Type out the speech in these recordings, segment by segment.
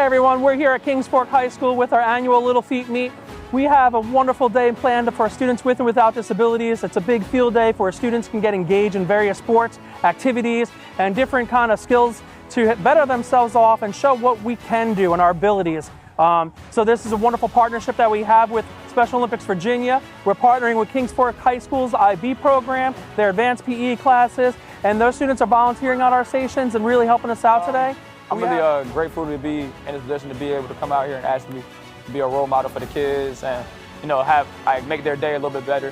everyone, we're here at Suffolk High School with our annual Little Feet Meet. We have a wonderful day planned for students with and without disabilities. It's a big field day where students can get engaged in various sports, activities, and different kind of skills to better themselves off and show what we can do and our abilities. So this is a wonderful partnership that we have with Special Olympics Virginia. We're partnering with Suffolk High School's IB program, their advanced PE classes, and those students are volunteering on our stations and really helping us out today. I'm really grateful to be in this position to be able to come out here and actually be a role model for the kids and, make their day a little bit better,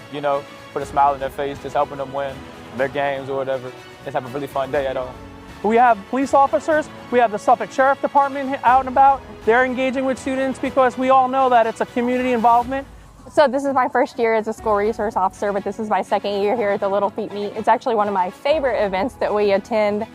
put a smile on their face, just helping them win their games or whatever. Just have a really fun day at all. We have police officers, we have the Suffolk Sheriff Department out and about. They're engaging with students because we all know that it's a community involvement. So this is my first year as a school resource officer, but this is my second year here at the Little Feet Meet. It's actually one of my favorite events that we attend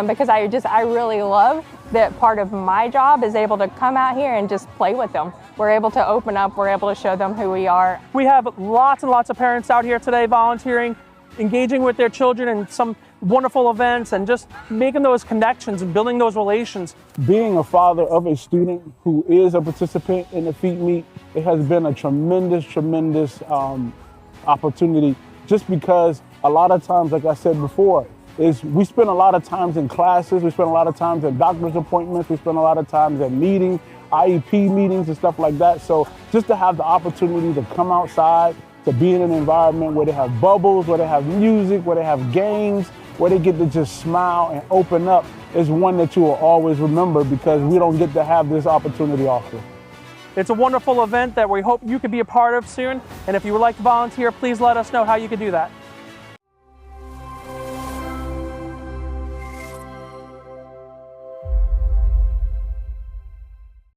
because I really love that part of my job is able to come out here and just play with them. We're able to open up, we're able to show them who we are. We have lots and lots of parents out here today volunteering, engaging with their children in some wonderful events and just making those connections and building those relations. Being a father of a student who is a participant in the Feet Meet, it has been a tremendous opportunity just because a lot of times, like I said before, we spend a lot of times in classes, we spend a lot of times at doctor's appointments, we spend a lot of times at meetings, IEP meetings and stuff like that. So just to have the opportunity to come outside, to be in an environment where they have bubbles, where they have music, where they have games, where they get to just smile and open up is one that you will always remember because we don't get to have this opportunity often. It's a wonderful event that we hope you could be a part of soon. And if you would like to volunteer, please let us know how you could do that.